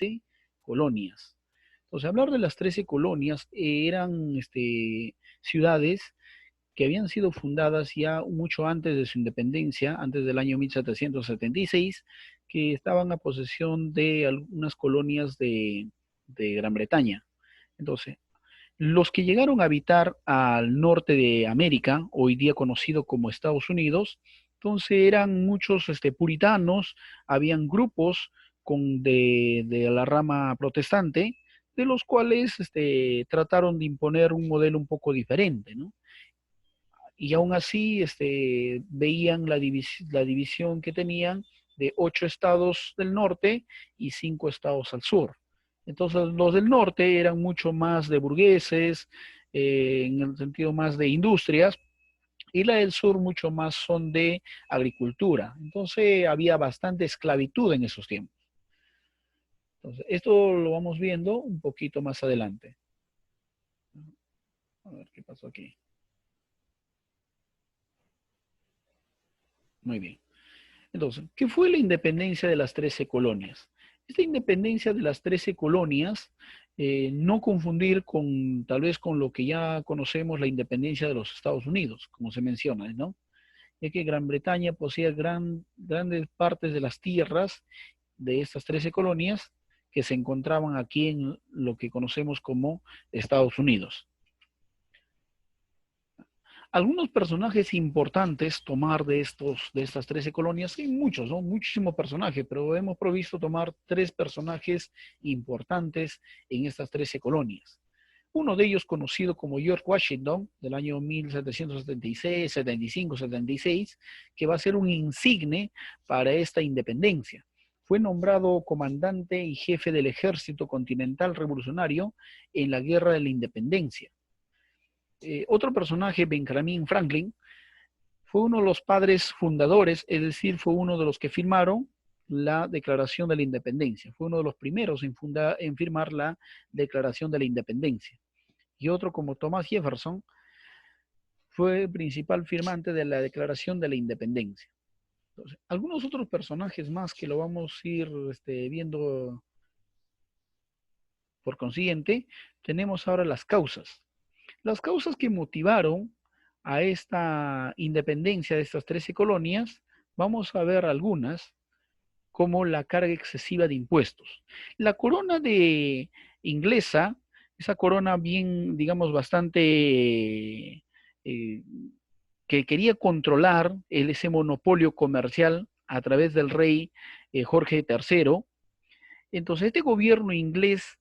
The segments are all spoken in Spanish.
13 colonias. Entonces, hablar de las 13 colonias eran ciudades que habían sido fundadas ya mucho antes de su independencia, antes del año 1776, que estaban a posesión de algunas colonias de Gran Bretaña. Entonces, los que llegaron a habitar al norte de América, hoy día conocido como Estados Unidos, entonces eran muchos puritanos, habían grupos de la rama protestante, de los cuales trataron de imponer un modelo un poco diferente, ¿no? Y aún así veían la división que tenían de 8 estados del norte y 5 estados al sur. Entonces los del norte eran mucho más de burgueses, en el sentido más de industrias, y la del sur mucho más son de agricultura. Entonces había bastante esclavitud en esos tiempos. Entonces, esto lo vamos viendo un poquito más adelante. A ver qué pasó aquí. Muy bien. Entonces, ¿qué fue la independencia de las 13 colonias? Esta independencia de las 13 colonias, no confundir con tal vez con lo que ya conocemos la independencia de los Estados Unidos, como se menciona, ¿no? Ya que Gran Bretaña poseía grandes partes de las tierras de estas 13 colonias que se encontraban aquí en lo que conocemos como Estados Unidos. Algunos personajes importantes tomar de estas 13 colonias, hay muchos, ¿no? Muchísimos personajes, pero hemos provisto tomar 3 personajes importantes en estas 13 colonias. Uno de ellos conocido como George Washington, del año 1776, 75, 76, que va a ser un insigne para esta independencia. Fue nombrado comandante y jefe del ejército continental revolucionario en la Guerra de la Independencia. Otro personaje, Benjamin Franklin, fue uno de los padres fundadores, es decir, fue uno de los que firmaron la Declaración de la Independencia. Fue uno de los primeros en firmar la Declaración de la Independencia. Y otro como Thomas Jefferson fue el principal firmante de la Declaración de la Independencia. Entonces, algunos otros personajes más que lo vamos a ir viendo por consiguiente, tenemos ahora las causas. Las causas que motivaron a esta independencia de estas 13 colonias, vamos a ver algunas, como la carga excesiva de impuestos. La corona de inglesa, esa corona bien, digamos, bastante que quería controlar ese monopolio comercial a través del rey Jorge III. Entonces, este gobierno inglés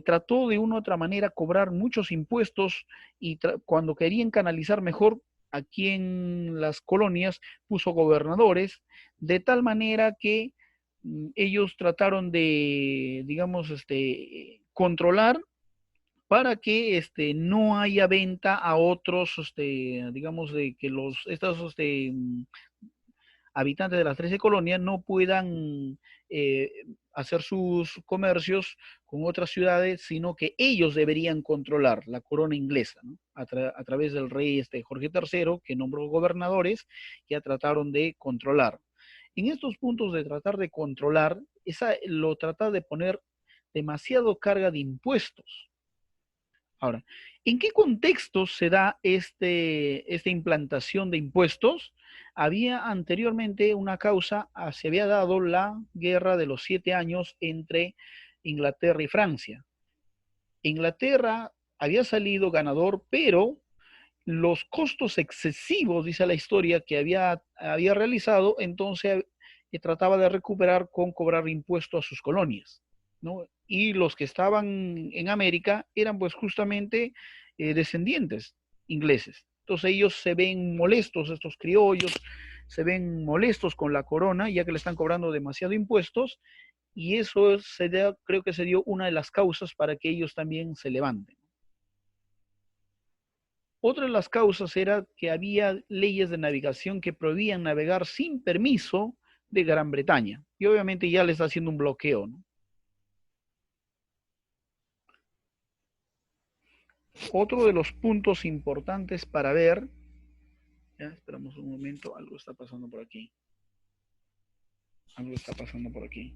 trató de una u otra manera cobrar muchos impuestos y cuando querían canalizar mejor aquí en las colonias, puso gobernadores, de tal manera que ellos trataron de, digamos, controlar para que no haya venta a otros, digamos, de que estos habitantes de las 13 colonias no puedan eh, hacer sus comercios con otras ciudades, sino que ellos deberían controlar la corona inglesa, ¿no? A través del rey Jorge III, que nombró gobernadores, ya trataron de controlar. En estos puntos de tratar de controlar, lo trata de poner demasiado carga de impuestos. Ahora, ¿en qué contexto se da esta implantación de impuestos? Había anteriormente una causa, se había dado la guerra de los 7 años entre Inglaterra y Francia. Inglaterra había salido ganador, pero los costos excesivos, dice la historia, que había realizado, entonces trataba de recuperar con cobrar impuestos a sus colonias, ¿no? Y los que estaban en América eran pues justamente descendientes ingleses. Entonces ellos se ven molestos, estos criollos, se ven molestos con la corona, ya que le están cobrando demasiado impuestos, y eso creo que se dio una de las causas para que ellos también se levanten. Otra de las causas era que había leyes de navegación que prohibían navegar sin permiso de Gran Bretaña. Y obviamente ya le está haciendo un bloqueo, ¿no? Otro de los puntos importantes para ver, ya esperamos un momento, algo está pasando por aquí. Algo está pasando por aquí.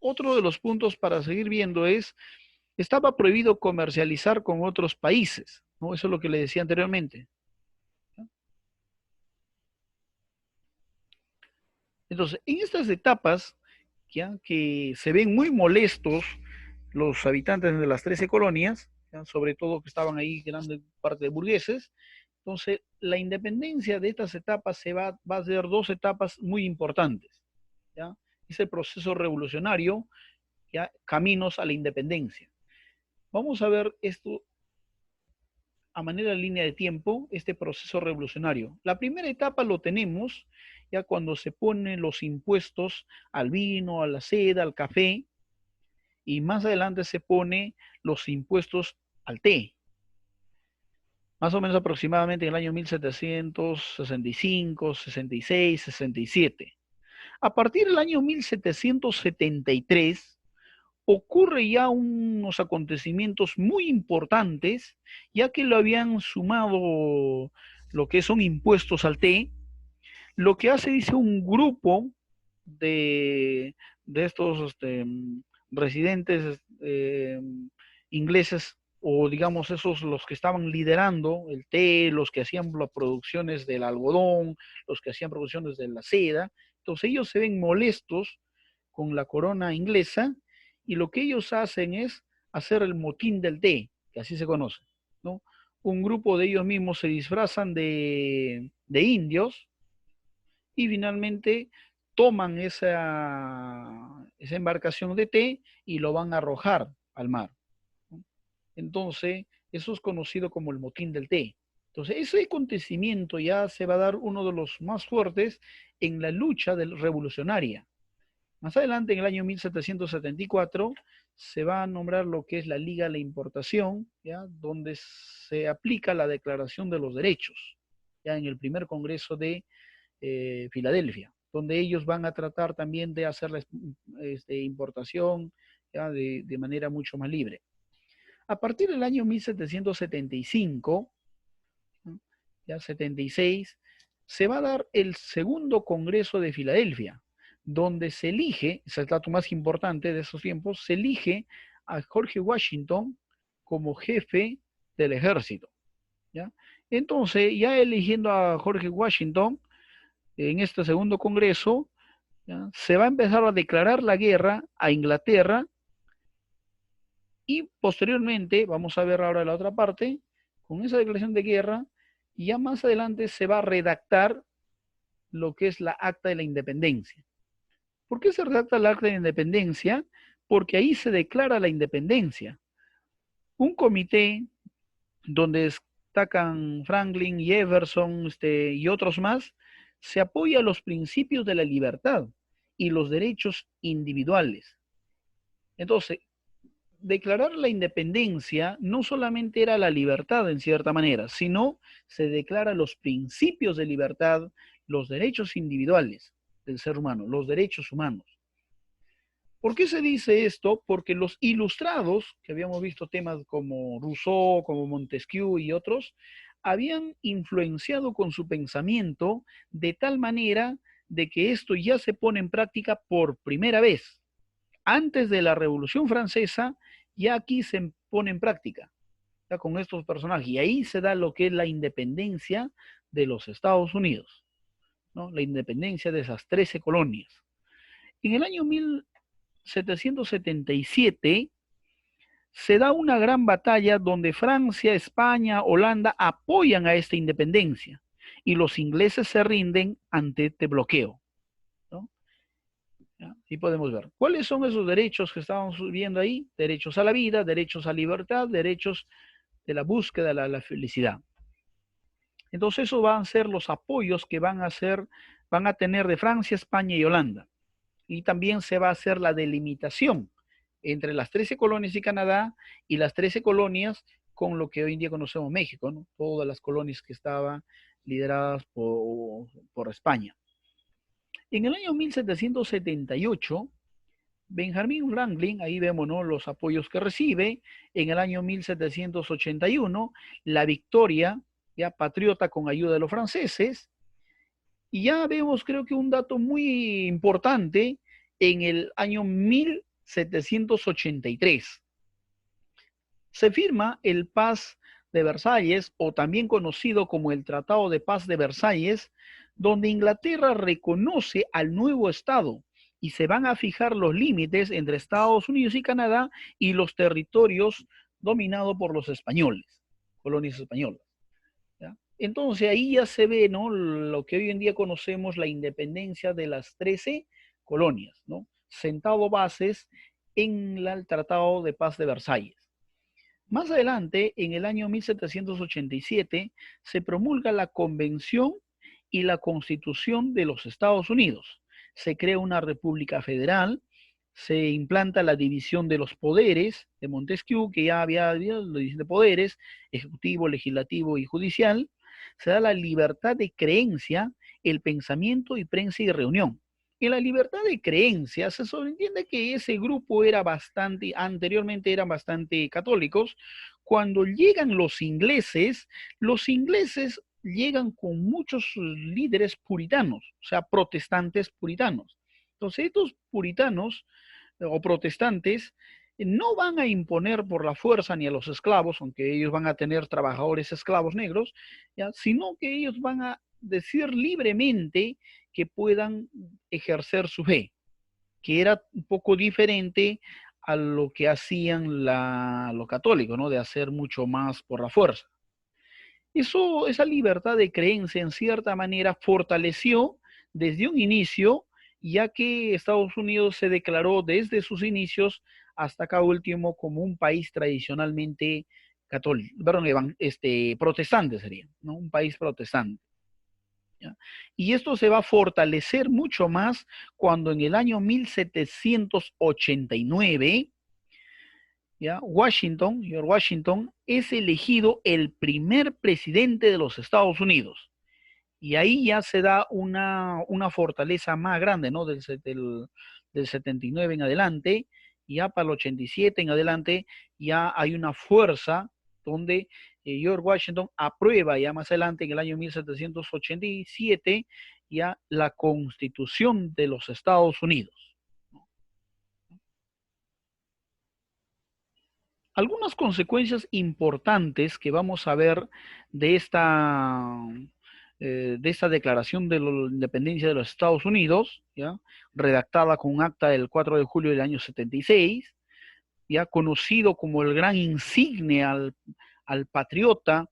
otro de los puntos para seguir viendo es, estaba prohibido comercializar con otros países, ¿no? Eso es lo que le decía anteriormente. Entonces, en estas etapas, ya que se ven muy molestos los habitantes de las 13 colonias, ¿ya? Sobre todo que estaban ahí grande parte de burgueses. Entonces, la independencia de estas etapas va a ser dos etapas muy importantes. ¿Ya? Es el proceso revolucionario, ¿ya? Caminos a la independencia. Vamos a ver esto a manera de línea de tiempo, este proceso revolucionario. La primera etapa lo tenemos ya cuando se ponen los impuestos al vino, a la seda, al café, y más adelante se pone los impuestos al té, más o menos aproximadamente en el año 1765, 66, 67. A partir del año 1773 ocurre ya unos acontecimientos muy importantes, ya que lo habían sumado lo que son impuestos al té, lo que hace, dice, un grupo de estos residentes ingleses, o digamos esos los que estaban liderando el té, los que hacían las producciones del algodón, los que hacían producciones de la seda. Entonces ellos se ven molestos con la corona inglesa y lo que ellos hacen es hacer el motín del té, que así se conoce, ¿no? Un grupo de ellos mismos se disfrazan de indios y finalmente toman esa embarcación de té y lo van a arrojar al mar. Entonces, eso es conocido como el motín del té. Entonces, ese acontecimiento ya se va a dar uno de los más fuertes en la lucha revolucionaria. Más adelante, en el año 1774, se va a nombrar lo que es la Liga de la Importación, ¿ya? Donde se aplica la Declaración de los Derechos, ya en el primer Congreso de Filadelfia, donde ellos van a tratar también de hacer la importación, ¿ya? De manera mucho más libre. A partir del año 1775, ya 76, se va a dar el segundo Congreso de Filadelfia, donde se elige, ese es el dato más importante de esos tiempos, se elige a George Washington como jefe del ejército, ¿ya? Entonces, ya eligiendo a George Washington en este segundo Congreso, ¿ya? Se va a empezar a declarar la guerra a Inglaterra y posteriormente, vamos a ver ahora la otra parte, con esa declaración de guerra, y ya más adelante se va a redactar lo que es la Acta de la Independencia. ¿Por qué se redacta la Acta de la Independencia? Porque ahí se declara la independencia. Un comité donde destacan Franklin, Jefferson y otros más, se apoya a los principios de la libertad y los derechos individuales. Entonces, declarar la independencia no solamente era la libertad en cierta manera, sino se declara los principios de libertad, los derechos individuales del ser humano, los derechos humanos. ¿Por qué se dice esto? Porque los ilustrados, que habíamos visto temas como Rousseau, como Montesquieu y otros, habían influenciado con su pensamiento de tal manera de que esto ya se pone en práctica por primera vez. Antes de la Revolución Francesa, ya aquí se pone en práctica, ya con estos personajes, y ahí se da lo que es la independencia de los Estados Unidos, ¿no? La independencia de esas 13 colonias. En el año 1777 se da una gran batalla donde Francia, España, Holanda apoyan a esta independencia y los ingleses se rinden ante este bloqueo, ¿no? Y podemos ver cuáles son esos derechos que estábamos viendo ahí: derechos a la vida, derechos a libertad, derechos de la búsqueda de la felicidad. Entonces, esos van a ser los apoyos que van a tener de Francia, España y Holanda. Y también se va a hacer la delimitación entre las 13 colonias y Canadá y las 13 colonias con lo que hoy en día conocemos México, ¿no? Todas las colonias que estaban lideradas por España. En el año 1778, Benjamin Franklin, ahí vemos, ¿no?, los apoyos que recibe. En el año 1781, la victoria ya patriota con ayuda de los franceses. Y ya vemos, creo que un dato muy importante, en el año 1783. Se firma el Paz de Versalles, o también conocido como el Tratado de Paz de Versalles, donde Inglaterra reconoce al nuevo Estado y se van a fijar los límites entre Estados Unidos y Canadá y los territorios dominados por los españoles, colonias españolas. ¿Ya? Entonces ahí ya se ve, ¿no?, lo que hoy en día conocemos, la independencia de las 13 colonias, ¿no?, sentado bases en el Tratado de Paz de Versalles. Más adelante, en el año 1787, se promulga la Convención y la Constitución de los Estados Unidos. Se crea una república federal, se implanta la división de los poderes de Montesquieu, que ya había la división de poderes, ejecutivo, legislativo y judicial. Se da la libertad de creencia, el pensamiento y prensa y reunión. En la libertad de creencia se sobreentiende que ese grupo era bastante, anteriormente eran bastante católicos. Cuando llegan los ingleses llegan con muchos líderes puritanos, o sea, protestantes puritanos. Entonces, estos puritanos o protestantes no van a imponer por la fuerza ni a los esclavos, aunque ellos van a tener trabajadores esclavos negros, ¿ya?, sino que ellos van a decir libremente que puedan ejercer su fe, que era un poco diferente a lo que hacían los católicos, ¿no?, de hacer mucho más por la fuerza. Esa libertad de creencia en cierta manera fortaleció desde un inicio, ya que Estados Unidos se declaró desde sus inicios hasta acá último como un país tradicionalmente católico, perdón, protestante sería, ¿no?, un país protestante. ¿Ya? Y esto se va a fortalecer mucho más cuando en el año 1789, ¿ya?, George Washington, es elegido el primer presidente de los Estados Unidos. Y ahí ya se da una fortaleza más grande, ¿no?, del 79 en adelante, y ya para el 87 en adelante, ya hay una fuerza donde George Washington aprueba ya más adelante, en el año 1787, ya la Constitución de los Estados Unidos. Algunas consecuencias importantes que vamos a ver de esta declaración de la independencia de los Estados Unidos, ¿ya?, redactada con un acta del 4 de julio del año 76, ya conocido como el gran insigne al patriota,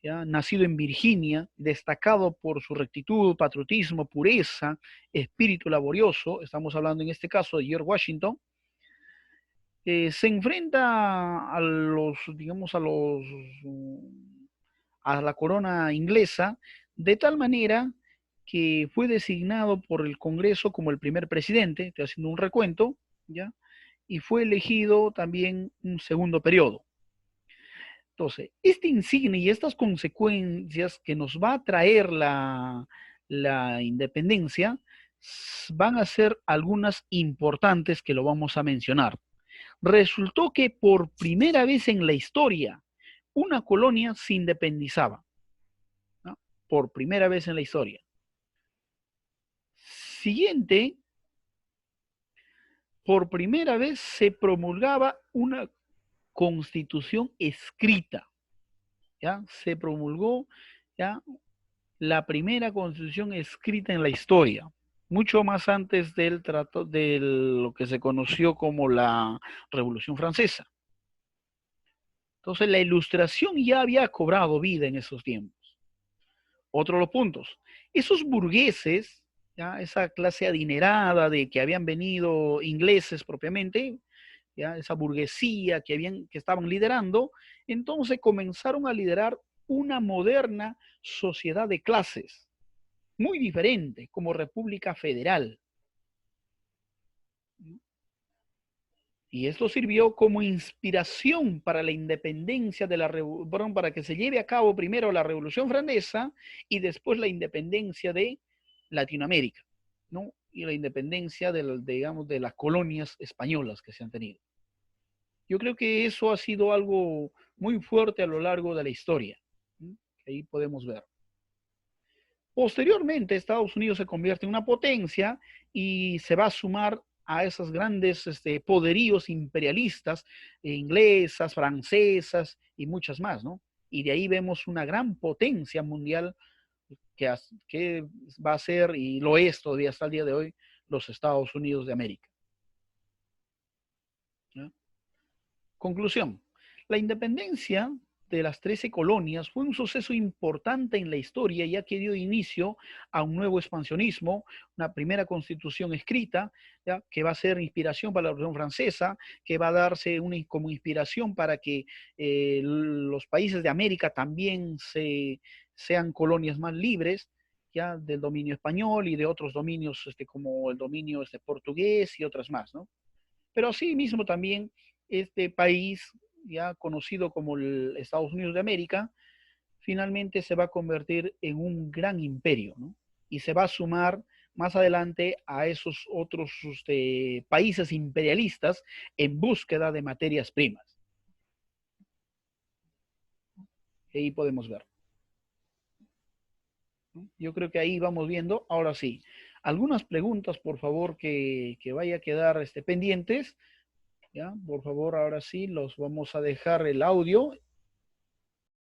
ya nacido en Virginia, destacado por su rectitud, patriotismo, pureza, espíritu laborioso. Estamos hablando en este caso de George Washington. Se enfrenta a los, digamos, a la corona inglesa, de tal manera que fue designado por el Congreso como el primer presidente, estoy haciendo un recuento, ¿ya?, y fue elegido también un segundo periodo. Entonces, este insignia y estas consecuencias que nos va a traer la independencia van a ser algunas importantes que lo vamos a mencionar. Resultó que por primera vez en la historia una colonia se independizaba, ¿no?, por primera vez en la historia. Siguiente, por primera vez se promulgaba una constitución escrita, ¿ya? Se promulgó, ¿ya?, la primera constitución escrita en la historia, mucho más antes del trato de lo que se conoció como la Revolución Francesa. Entonces la ilustración ya había cobrado vida en esos tiempos. Otro de los puntos, esos burgueses, ¿ya?, esa clase adinerada de que habían venido ingleses propiamente, ¿ya?, esa burguesía que estaban liderando, entonces comenzaron a liderar una moderna sociedad de clases, muy diferente, como República Federal. Y esto sirvió como inspiración para la independencia de para que se lleve a cabo primero la Revolución Francesa y después la independencia de Latinoamérica, ¿no?, y la independencia digamos, de las colonias españolas que se han tenido. Yo creo que eso ha sido algo muy fuerte a lo largo de la historia, ¿sí?, que ahí podemos ver. Posteriormente, Estados Unidos se convierte en una potencia y se va a sumar a esos grandes poderíos imperialistas, inglesas, francesas y muchas más, ¿no? Y de ahí vemos una gran potencia mundial que va a ser, y lo es todavía hasta el día de hoy, los Estados Unidos de América. ¿No? Conclusión. La independencia de las 13 colonias fue un suceso importante en la historia, ya que dio inicio a un nuevo expansionismo, una primera constitución escrita, ¿ya? Que va a ser inspiración para la Revolución Francesa, que va a darse como inspiración para que los países de América también sean colonias más libres, ya del dominio español y de otros dominios como el dominio portugués y otras más, ¿no? Pero asimismo también este país, ya conocido como el Estados Unidos de América, finalmente se va a convertir en un gran imperio, ¿no? Y se va a sumar más adelante a esos otros países imperialistas en búsqueda de materias primas. Ahí podemos ver. Yo creo que ahí vamos viendo. Ahora sí, algunas preguntas, por favor, que vaya a quedar pendientes. ¿Ya? Por favor, ahora sí, los vamos a dejar el audio